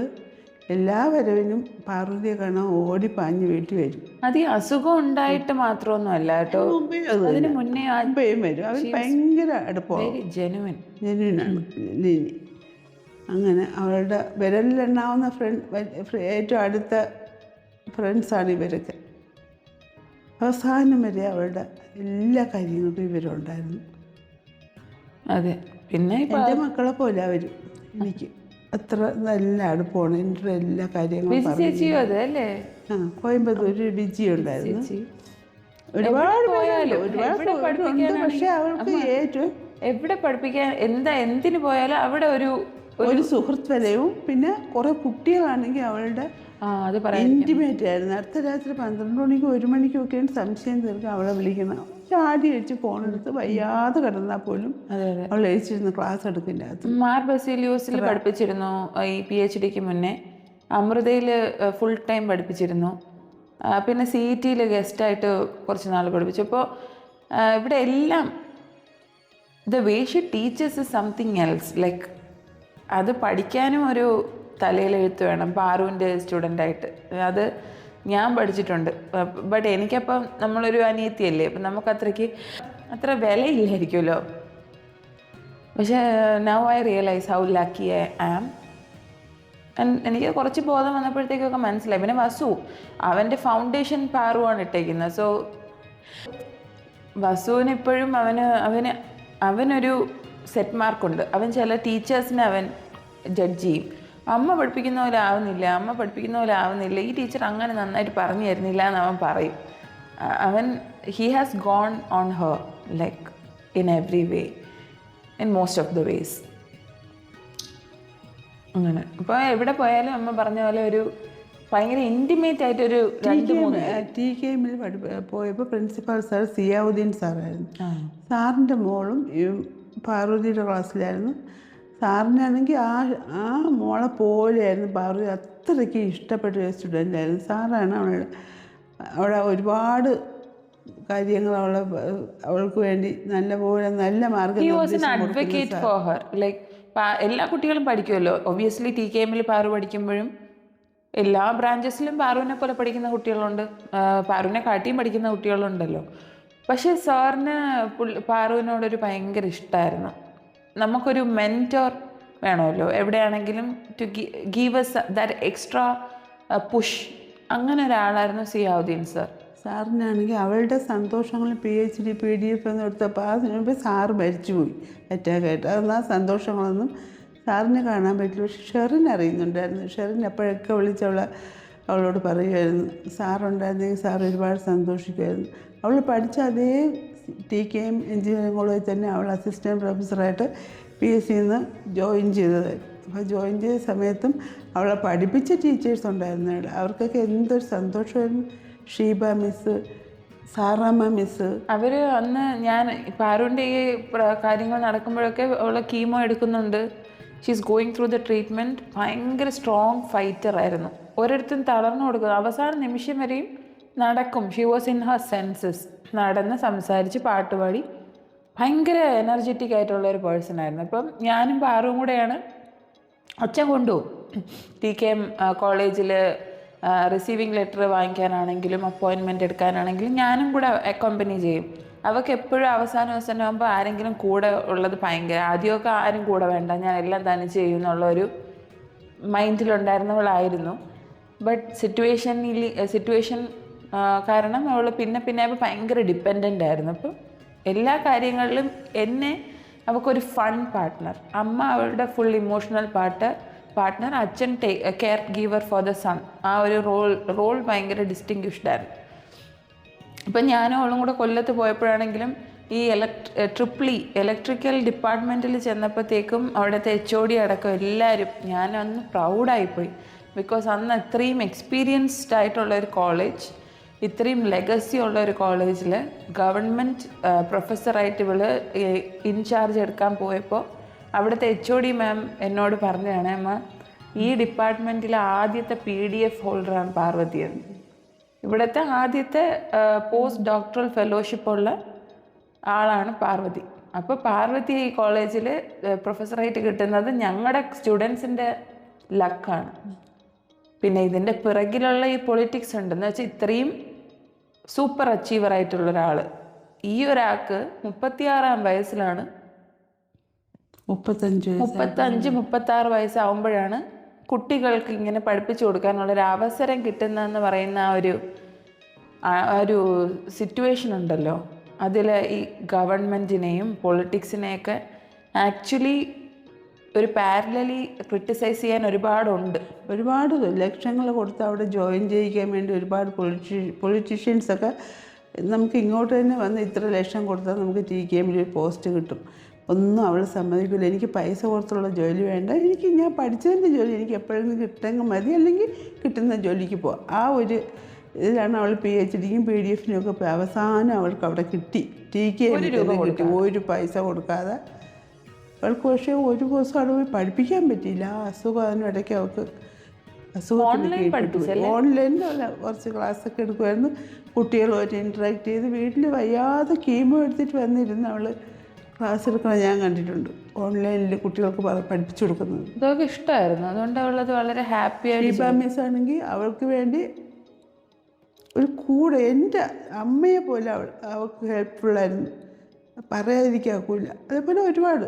എല്ലാ വരവിനും പാർവതിയെ കാണാൻ ഓടിപ്പാഞ്ഞ് വീട്ടിൽ വരും. അത് ഈ അസുഖം ഉണ്ടായിട്ട് മാത്രമൊന്നും അല്ല കേട്ടോ, മുമ്പേ അത് അതിന് തന്നെ. മുന്നേ മുമ്പേയും വരും. അവർ ഭയങ്കര അടുപ്പമാണ്, വെരി ജെനുവിൻ. ജെന്യൂനാണ് ലിനി. അങ്ങനെ അവളുടെ വിരലിലെണ്ണാവുന്ന ഏറ്റവും അടുത്ത ഫ്രണ്ട്സാണ് ഇവരൊക്കെ. അവസാനം വരെ അവളുടെ എല്ലാ കാര്യങ്ങൾക്കും ഇവരുണ്ടായിരുന്നു. അതെ, പിന്നെ എൻ്റെ മക്കളെ പോലെ അവരും എനിക്ക് അത്ര നല്ല അടുപ്പമാണ്. എൻ്റെ എല്ലാ കാര്യങ്ങളും ചേച്ചിയോ അതെ അല്ലേ? കോയമ്പത്തൂർ ബിജി ഉണ്ടായിരുന്നു. ചേച്ചി ഒരുപാട് ഒരുപാട് ഉണ്ട്. പക്ഷെ അവൾക്ക് ഏറ്റവും എവിടെ പഠിപ്പിക്കാൻ എന്തിനു പോയാലും അവിടെ ഒരു സുഹൃത്ത് വലയവും പിന്നെ കുറെ കുട്ടികളാണെങ്കിൽ അവളുടെ അത് പറയാം ഇൻറ്റിമേറ്റ് ആയിരുന്നു. അടുത്ത രാത്രി 12 മണിക്കും 1 മണിക്കും ഒക്കെയാണ് സംശയം തീർക്കാൻ അവളെ വിളിക്കണം. ചാടി വെച്ച് ഫോണെടുത്ത് വയ്യാതെ കിടന്നാൽ പോലും അവൾ എഴുതിച്ചിരുന്നു ക്ലാസ് എടുക്കില്ല. മാർ ബസേലിയോസിൽ പഠിപ്പിച്ചിരുന്നു ഈ PhDക്ക് മുന്നേ. അമൃതയിൽ ഫുൾ ടൈം പഠിപ്പിച്ചിരുന്നു. പിന്നെ CETയിൽ ഗസ്റ്റായിട്ട് കുറച്ച് നാൾ പഠിപ്പിച്ചു. അപ്പോൾ ഇവിടെ എല്ലാം the way she teachers is something else. Like അത് പഠിക്കാനും ഒരു തലയിലെഴുത്ത് വേണം. പാറുവിൻ്റെ സ്റ്റുഡൻ്റായിട്ട് അത് ഞാൻ പഠിച്ചിട്ടുണ്ട്. ബട്ട് എനിക്കപ്പം നമ്മളൊരു അനിയത്തിയല്ലേ, അപ്പം നമുക്ക് അത്ര വിലയില്ലായിരിക്കുമല്ലോ. പക്ഷേ now I realise how lucky I am. എനിക്ക് കുറച്ച് ബോധം വന്നപ്പോഴത്തേക്കൊക്കെ മനസ്സിലായി. പിന്നെ വസു, അവൻ്റെ ഫൗണ്ടേഷൻ പാറുവാണ് ഇട്ടേക്കുന്നത്. സോ വസുവിന് ഇപ്പോഴും അവനൊരു സെറ്റ് മാർക്കുണ്ട്. അവൻ ചില ടീച്ചേഴ്സിനെ അവൻ ജഡ്ജ് ചെയ്യും. അമ്മ പഠിപ്പിക്കുന്ന പോലെ ആവുന്നില്ല, ഈ ടീച്ചർ അങ്ങനെ നന്നായിട്ട് പറഞ്ഞു തരുന്നില്ല എന്ന് അവൻ പറയും. He has gone on her like in every way, in most of the ways. അങ്ങനെ ഇപ്പോൾ എവിടെ പോയാലും അമ്മ പറഞ്ഞ പോലെ ഒരു ഭയങ്കര ഇൻറ്റിമേറ്റ് ആയിട്ടൊരു TKM പോയപ്പോൾ പ്രിൻസിപ്പാൾ സാർ സിയാവുദ്ദീൻ സാറായിരുന്നു. സാറിൻ്റെ മോളും പാർവതിയുടെ ക്ലാസ്സിലായിരുന്നു. സാറിനാണെങ്കിൽ ആ മോളെ പോലെയായിരുന്നു പാർവതി. അത്രയ്ക്ക് ഇഷ്ടപ്പെട്ട ഒരു സ്റ്റുഡൻ്റായിരുന്നു. സാറാണ് അവളെ ഒരുപാട് കാര്യങ്ങൾ അവൾക്ക് വേണ്ടി നല്ല അഡ്വക്കേറ്റ് ഫോർ ഹർ. ലൈക്ക് എല്ലാ കുട്ടികളും പഠിക്കുമല്ലോ ഒബ്വിയസ്ലി. TKMൽ പാറു പഠിക്കുമ്പോഴും എല്ലാ ബ്രാഞ്ചസിലും പാറുവിനെ പോലെ പഠിക്കുന്ന കുട്ടികളുണ്ട്, പാറുവിനെ കാട്ടിയും പഠിക്കുന്ന കുട്ടികളുണ്ടല്ലോ. പക്ഷേ സാറിന് പാറുവിനോടൊരു ഭയങ്കര ഇഷ്ടമായിരുന്നു. നമുക്കൊരു മെൻറ്റോർ വേണമല്ലോ എവിടെയാണെങ്കിലും, to give us that extra push. അങ്ങനെ ഒരാളായിരുന്നു സിയാവുദ്ദീൻ സാർ. സാറിനാണെങ്കിൽ അവളുടെ സന്തോഷങ്ങളും PhD PDF എന്ന് എടുത്തപ്പോൾ അതിന് മുമ്പ് സാറ് മരിച്ചുപോയി അറ്റാക്കായിട്ട്. അതൊന്നും ആ സന്തോഷങ്ങളൊന്നും സാറിന് കാണാൻ പറ്റില്ല. പക്ഷെ ഷെറിൻ അറിയുന്നുണ്ടായിരുന്നു. ഷെറിൻ എപ്പോഴൊക്കെ അവളോട് പറയുമായിരുന്നു, സാറുണ്ടായിരുന്നെങ്കിൽ സാർ ഒരുപാട് സന്തോഷിക്കുമായിരുന്നു. അവൾ പഠിച്ച അതേ TKM എഞ്ചിനീയറിംഗ് കോളേജിൽ തന്നെ അവൾ അസിസ്റ്റൻറ്റ് പ്രൊഫസറായിട്ട് PSCന്ന് ജോയിൻ ചെയ്തത്. അപ്പോൾ ജോയിൻ ചെയ്ത സമയത്തും അവളെ പഠിപ്പിച്ച ടീച്ചേഴ്സ് ഉണ്ടായിരുന്നു. അവർക്കൊക്കെ എന്തൊരു സന്തോഷമായിരുന്നു. ഷീബ മിസ്സ്, സാറാമ്മ മിസ്സ്, അവർ അന്ന് ഞാൻ പാറുവിൻ്റെ ഈ കാര്യങ്ങൾ നടക്കുമ്പോഴൊക്കെ അവളെ കീമോ എടുക്കുന്നുണ്ട്. She's going through the treatment. ഭയങ്കര സ്ട്രോങ് ഫൈറ്ററായിരുന്നു. ഒരിടത്തും തളർന്നു കൊടുക്കുക. അവസാന നിമിഷം വരെയും നടക്കും. She was in her census. നടന്ന് സംസാരിച്ച് പാട്ടുപാടി ഭയങ്കര എനർജറ്റിക് ആയിട്ടുള്ള ഒരു പേഴ്സൺ ആയിരുന്നു. അപ്പം ഞാനും പാറുവും കൂടെയാണ്, അച്ഛൻ കൊണ്ടുപോകും TKM കോളേജിൽ റിസീവിങ് ലെറ്റർ വാങ്ങിക്കാനാണെങ്കിലും അപ്പോയിൻമെൻ്റ് എടുക്കാനാണെങ്കിലും ഞാനും കൂടെ അക്കോമ്പനി ചെയ്യും. അവൾക്ക് എപ്പോഴും അവസാനമാകുമ്പോൾ ആരെങ്കിലും കൂടെ ഉള്ളത് ഭയങ്കര. ആദ്യമൊക്കെ ആരും കൂടെ വേണ്ട, ഞാൻ എല്ലാം തന്നെ ചെയ്യും എന്നുള്ളൊരു മൈൻഡിലുണ്ടായിരുന്നവളായിരുന്നു. ബട്ട് സിറ്റുവേഷൻ കാരണം അവൾ പിന്നെ ഭയങ്കര ഡിപ്പെൻഡൻ്റ് ആയിരുന്നു. അപ്പം എല്ലാ കാര്യങ്ങളിലും അവൾക്കൊരു ഫൺ പാർട്ട്ണർ. അമ്മ അവളുടെ ഫുൾ ഇമോഷണൽ പാർട്ട്ണർ, അച്ഛൻ care giver for the son. ആ ഒരു റോൾ ഭയങ്കര ഡിസ്റ്റിങ്ക്വിഷ്ഡ് ആയിരുന്നു. ഇപ്പം ഞാനും അവളും കൂടെ കൊല്ലത്ത് പോയപ്പോഴാണെങ്കിലും ഈ ഇലക്ട്രിക്കൽ ഡിപ്പാർട്ട്മെൻറ്റിൽ ചെന്നപ്പോഴത്തേക്കും അവിടുത്തെ HOD അടക്കം എല്ലാവരും, ഞാനന്ന് പ്രൗഡായിപ്പോയി. ബിക്കോസ് അന്ന് ഇത്രയും എക്സ്പീരിയൻസ്ഡ് ആയിട്ടുള്ള ഒരു കോളേജ്, ഇത്രയും ലെഗസി ഉള്ള ഒരു കോളേജിൽ ഗവൺമെൻറ് പ്രൊഫസറായിട്ട് ഇൻചാർജ് എടുക്കാൻ പോയപ്പോൾ അവിടുത്തെ HOD മാം എന്നോട് പറഞ്ഞതാണ്, അമ്മ ഈ ഡിപ്പാർട്ട്മെൻറ്റിലെ ആദ്യത്തെ PDF ഹോൾഡറാണ് പാർവതി എന്ന്. ഇവിടുത്തെ ആദ്യത്തെ പോസ്റ്റ് ഡോക്ടറൽ ഫെലോഷിപ്പുള്ള ആളാണ് പാർവതി. അപ്പോൾ പാർവതി ഈ കോളേജിൽ പ്രൊഫസറായിട്ട് കിട്ടുന്നത് ഞങ്ങളുടെ സ്റ്റുഡൻസിൻ്റെ ലക്കാണ്. പിന്നെ ഇതിൻ്റെ പിറകിലുള്ള ഈ പൊളിറ്റിക്സ് ഉണ്ടെന്ന് വെച്ചാൽ ഇത്രയും സൂപ്പർ അച്ചീവർ ആയിട്ടുള്ള ഒരാൾ, ഈ ഒരാൾക്ക് 36-ാം വയസ്സിലാണ് 35-36 വയസ്സാവുമ്പോഴാണ് കുട്ടികൾക്ക് ഇങ്ങനെ പഠിപ്പിച്ചു കൊടുക്കാനുള്ളൊരു അവസരം കിട്ടുന്നതെന്ന് പറയുന്ന ആ ഒരു സിറ്റുവേഷൻ ഉണ്ടല്ലോ, അതിൽ ഈ ഗവൺമെൻറ്റിനെയും പൊളിറ്റിക്സിനെയൊക്കെ ആക്ച്വലി ഒരു പാരലലി ക്രിട്ടിസൈസ് ചെയ്യാൻ ഒരുപാട് ലക്ഷങ്ങൾ കൊടുത്ത് അവിടെ ജോയിൻ ചെയ്യിക്കാൻ വേണ്ടി ഒരുപാട് പൊളിറ്റീഷ്യൻസൊക്കെ നമുക്ക് ഇങ്ങോട്ട് തന്നെ വന്ന് ഇത്ര ലക്ഷം കൊടുത്താൽ നമുക്ക് TKM ഒരു പോസ്റ്റ് കിട്ടും. ഒന്നും അവൾ സമ്മതിക്കില്ല. എനിക്ക് പൈസ കൊടുത്തുള്ള ജോലി വേണ്ട, ഞാൻ പഠിച്ചതിൻ്റെ ജോലി എനിക്ക് എപ്പോഴെങ്കിലും കിട്ടെങ്കിൽ മതി, അല്ലെങ്കിൽ കിട്ടുന്ന ജോലിക്ക് പോവാം. ആ ഒരു ഇതിലാണ് അവൾ PhDക്കും PDF-നും ഒക്കെ പോയി. അവസാനം അവൾക്ക് അവിടെ കിട്ടി. TKM കിട്ടി, ഒരു പൈസ കൊടുക്കാതെ. അവൾക്ക് പക്ഷേ ഒരു ദിവസം അവിടെ പോയി പഠിപ്പിക്കാൻ പറ്റിയില്ല. ആ അസുഖം അതിനിടയ്ക്ക് അവൾക്ക് ഓൺലൈനിൽ കുറച്ച് ക്ലാസ്സൊക്കെ എടുക്കുമായിരുന്നു. കുട്ടികളുമായിട്ട് ഇൻട്രാക്ട് ചെയ്ത് വീട്ടിൽ വയ്യാതെ കീമോ എടുത്തിട്ട് വന്നിരുന്ന് അവൾ ക്ലാസ് എടുക്കണം ഞാൻ കണ്ടിട്ടുണ്ട്. ഓൺലൈനിൽ കുട്ടികൾക്ക് പഠിപ്പിച്ചു കൊടുക്കുന്നത് ഇതൊക്കെ ഇഷ്ടമായിരുന്നു. അതുകൊണ്ട് അവളത് വളരെ ഹാപ്പി ആയിട്ട്. മിസ് ആണെങ്കിൽ അവൾക്ക് വേണ്ടി ഒരു കൂടെ എൻ്റെ അമ്മയെ പോലെ അവൾക്ക് ഹെൽപ്ഫുള്ളായിരുന്നു, പറയാതിരിക്കാക്കൂല. അതേപോലെ ഒരുപാട്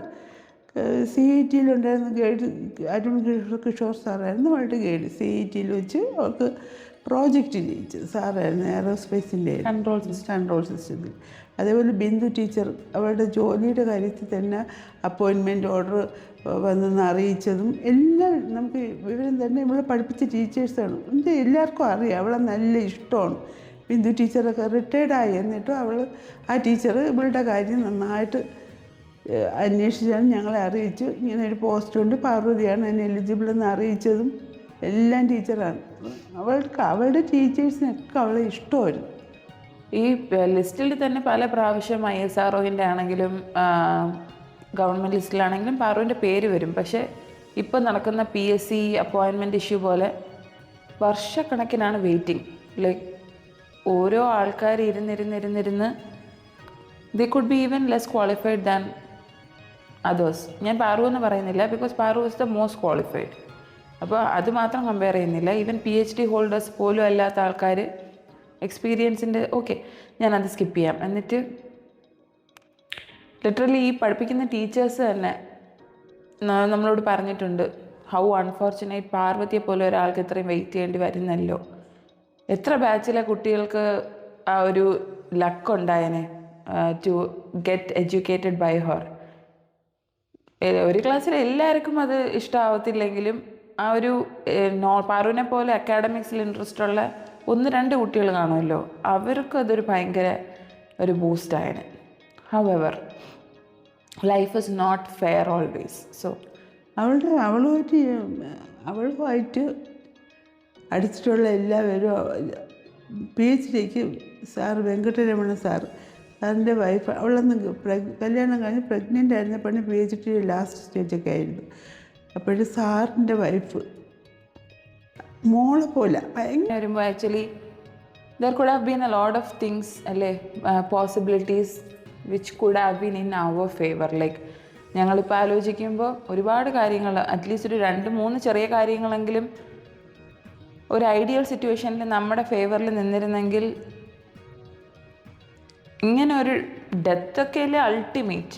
CET-യിലുണ്ടായിരുന്ന ഗൈഡ് അരുൺ കിഷോർ സാറായിരുന്നു അവളുടെ ഗൈഡ്. CET-യിൽ വെച്ച് അവൾക്ക് പ്രോജക്റ്റ് ചെയ്യിച്ചത് സാറായിരുന്നു, എയറോസ്പേസിൻ്റെ കൺട്രോൾ സിസ്റ്റത്തിൽ. അതേപോലെ ബിന്ദു ടീച്ചർ അവളുടെ ജോലിയുടെ കാര്യത്തിൽ തന്നെ അപ്പോയിൻമെൻറ്റ് ഓർഡർ വന്നെന്ന് അറിയിച്ചതും എല്ലാം നമുക്ക് വിവരം തന്നെ ഇവളെ പഠിപ്പിച്ച ടീച്ചേഴ്സാണ്. എന്നിട്ട് എല്ലാവർക്കും അറിയാം അവളെ നല്ല ഇഷ്ടമാണ്. ബിന്ദു ടീച്ചറൊക്കെ റിട്ടയർഡായി, എന്നിട്ടും ആ ടീച്ചർ ഇവളുടെ കാര്യം നന്നായിട്ട് അന്വേഷിച്ചാണ് ഞങ്ങളെ അറിയിച്ചു. ഇങ്ങനെ ഒരു പോസ്റ്റ് കൊണ്ട് പാർവതിയാണ് അതിന് എലിജിബിൾ എന്ന് അറിയിച്ചതും എല്ലാം ടീച്ചറാണ്. അവളുടെ ടീച്ചേഴ്സിനൊക്കെ അവളെ ഇഷ്ടമായിരുന്നു. ഈ ലിസ്റ്റിൽ തന്നെ പല പ്രാവശ്യം ISROൻ്റെ ആണെങ്കിലും ഗവൺമെൻറ് ലിസ്റ്റിലാണെങ്കിലും പാറുവിൻ്റെ പേര് വരും. പക്ഷേ ഇപ്പം നടക്കുന്ന PSC അപ്പോയിൻമെൻറ്റ് ഇഷ്യൂ പോലെ വർഷക്കണക്കിനാണ് വെയിറ്റിംഗ്. ലൈക്ക് ഓരോ ആൾക്കാർ ഇരുന്നിരുന്ന് they could be even less qualified than others. ഞാൻ പാറു എന്ന് പറയുന്നില്ല, because Paru is the most qualified. അപ്പോൾ അത് മാത്രം കമ്പയർ ചെയ്യുന്നില്ല. ഈവൻ PhD ഹോൾഡേഴ്സ് പോലും അല്ലാത്ത ആൾക്കാർ എക്സ്പീരിയൻസിൻ്റെ ഞാനത് സ്കിപ്പ് ചെയ്യാം. എന്നിട്ട് ലിറ്ററലി ഈ പഠിപ്പിക്കുന്ന ടീച്ചേഴ്സ് തന്നെ നമ്മളോട് പറഞ്ഞിട്ടുണ്ട്, ഹൗ അൺഫോർച്ചുനേറ്റ്, പാർവതിയെ പോലെ ഒരാൾക്ക് ഇത്രയും വെയിറ്റ് ചെയ്യേണ്ടി വരുന്നല്ലോ. എത്ര ബാച്ചിലെ കുട്ടികൾക്ക് ആ ഒരു ലക്ക് ഉണ്ടായേനെ to get educated by her. ഒരു ക്ലാസ്സിൽ എല്ലാവർക്കും അത് ഇഷ്ടമാവത്തില്ലെങ്കിലും ആ ഒരു പാറുവിനെ പോലെ അക്കാഡമിക്സിൽ ഇൻട്രസ്റ്റ് ഉള്ള 1-2 കുട്ടികൾ കാണുമല്ലോ, അവർക്കും അതൊരു ഭയങ്കര ഒരു ബൂസ്റ്റായാണ്. However life is not fair always. So അവളുമായിട്ട് അടുത്തിട്ടുള്ള എല്ലാവരും PhDക്ക് വെങ്കട്ടരമണ സാറിൻ്റെ വൈഫ്, അവളൊന്ന് കല്യാണം കഴിഞ്ഞ് പ്രഗ്നൻ്റ് ആയിരുന്നപ്പോഴാണ് PhD ലാസ്റ്റ് സ്റ്റേജൊക്കെ ആയിരുന്നു. അപ്പോഴും സാറിൻ്റെ വൈഫ് മോളെ പോലെ ഭയങ്കര വരുമ്പോൾ actually there could have been a lot of things അല്ലേ, possibilities which could have been in our favour. Like ഞങ്ങളിപ്പോൾ ആലോചിക്കുമ്പോൾ ഒരുപാട് കാര്യങ്ങൾ, അറ്റ്ലീസ്റ്റ് ഒരു 2-3 ചെറിയ കാര്യങ്ങളെങ്കിലും ഒരു ഐഡിയൽ സിറ്റുവേഷനിൽ നമ്മുടെ ഫേവറിൽ നിന്നിരുന്നെങ്കിൽ, ഇങ്ങനെ ഒരു ഡെത്തൊക്കെ അല്ലേ അൾട്ടിമേറ്റ്.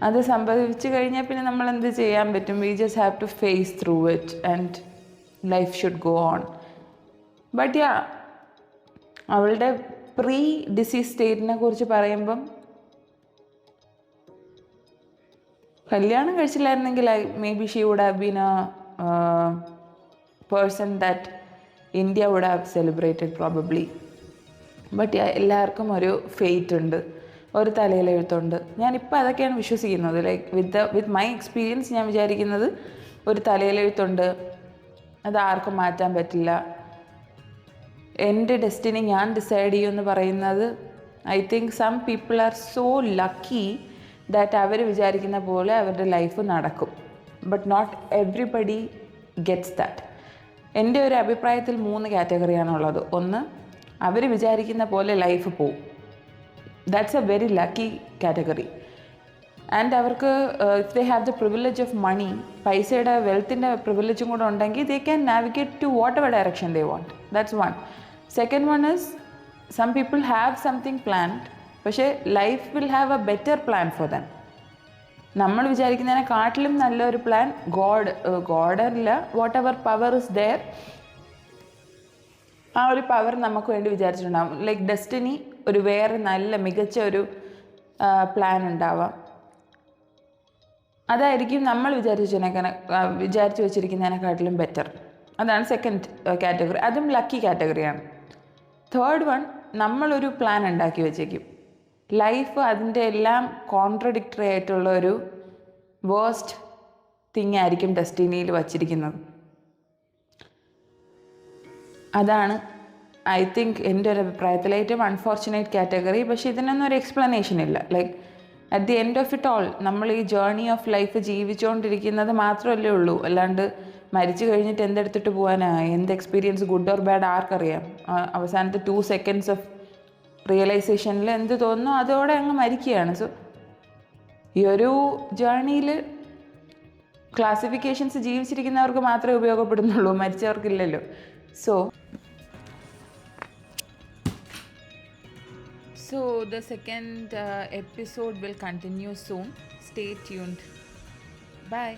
അത് സംഭവിച്ചു കഴിഞ്ഞാൽ പിന്നെ നമ്മൾ എന്ത് ചെയ്യാൻ പറ്റും? We just have to face through it and life should go on. But yeah, അവളുടെ പ്രീ ഡിസീസ് സ്റ്റേറ്റിനെ കുറിച്ച് പറയുമ്പം, കല്യാണം കഴിച്ചില്ലായിരുന്നെങ്കിൽ may be she would have been a person that India would have celebrated probably. But എല്ലാവർക്കും ഒരു fate ഉണ്ട്, ഒരു തലയിലെഴുത്തുണ്ട്. ഞാനിപ്പോൾ അതൊക്കെയാണ് വിശ്വസിക്കുന്നത്. ലൈക്ക് വിത്ത് മൈ എക്സ്പീരിയൻസ് ഞാൻ വിചാരിക്കുന്നത് ഒരു തലയിലെഴുത്തുണ്ട്, അത് ആർക്കും മാറ്റാൻ പറ്റില്ല. എൻ്റെ ഡെസ്റ്റിനി ഞാൻ ഡിസൈഡ് ചെയ്യുമെന്ന് പറയുന്നത്, I think some people are so lucky that അവർ വിചാരിക്കുന്ന പോലെ അവരുടെ ലൈഫ് നടക്കും. But not everybody gets that. എൻ്റെ ഒരു അഭിപ്രായത്തിൽ 3 കാറ്റഗറിയാണുള്ളത്. ഒന്ന്, അവർ വിചാരിക്കുന്ന പോലെ ലൈഫ് പോവും. That's a very lucky category. And അവർക്ക് if they have the privilege of money, പൈസയുടെ വെൽത്തിൻ്റെ പ്രിവിലേജും കൂടെ ഉണ്ടെങ്കിൽ they can navigate to whatever direction they want. That's one. Second one is some people have something planned, പക്ഷേ life will have a better plan for them. നമ്മൾ വിചാരിക്കുന്നതിനെക്കാട്ടിലും നല്ലൊരു plan ഗോഡല്ല, whatever power is there, ആ ഒരു power നമുക്ക് വേണ്ടി വിചാരിച്ചിട്ടുണ്ടാകും. Like destiny ഒരു വേറെ നല്ല മികച്ച ഒരു പ്ലാൻ ഉണ്ടാവാം. അതായിരിക്കും നമ്മൾ വിചാരിച്ചു വെച്ചിരിക്കുന്നതിനെക്കാട്ടിലും ബെറ്റർ. അതാണ് സെക്കൻഡ് കാറ്റഗറി. അതും ലക്കി കാറ്റഗറിയാണ്. തേർഡ് വൺ, നമ്മളൊരു പ്ലാൻ ഉണ്ടാക്കി വെച്ചേക്കും. ലൈഫ് അതിൻ്റെ എല്ലാം കോൺട്രഡിക്ടറി ആയിട്ടുള്ള ഒരു വേഴ്സ്റ്റ് തിങ് ആയിരിക്കും ഡെസ്റ്റിനിയിൽ വച്ചിരിക്കുന്നത്. അതാണ് ഐ തിങ്ക് എൻ്റെ ഒരു അഭിപ്രായത്തിൽ ഏറ്റവും അൺഫോർച്ചുനേറ്റ് കാറ്റഗറി. പക്ഷേ ഇതിനൊന്നും ഒരു എക്സ്പ്ലനേഷൻ ഇല്ല. Like at the end of it all നമ്മൾ ഈ ജേർണി ഓഫ് ലൈഫ് ജീവിച്ചുകൊണ്ടിരിക്കുന്നത് മാത്രമല്ലേ ഉള്ളൂ. അല്ലാണ്ട് മരിച്ചു കഴിഞ്ഞിട്ട് എന്തെടുത്തിട്ട് പോകാനാണ്? എന്ത് എക്സ്പീരിയൻസ്, ഗുഡ് ഓർ ബാഡ്, ആർക്കറിയാം? അവസാനത്തെ 2 seconds ഓഫ് റിയലൈസേഷനിൽ എന്ത് തോന്നുന്നു അതോടെ അങ്ങ് മരിക്കുകയാണ്. സോ ഈ ഒരു ജേർണിയിൽ ക്ലാസിഫിക്കേഷൻസ് ജീവിച്ചിരിക്കുന്നവർക്ക് മാത്രമേ ഉപയോഗപ്പെടുന്നുള്ളൂ, മരിച്ചവർക്കില്ലല്ലോ. So the second episode will continue soon. Stay tuned. Bye.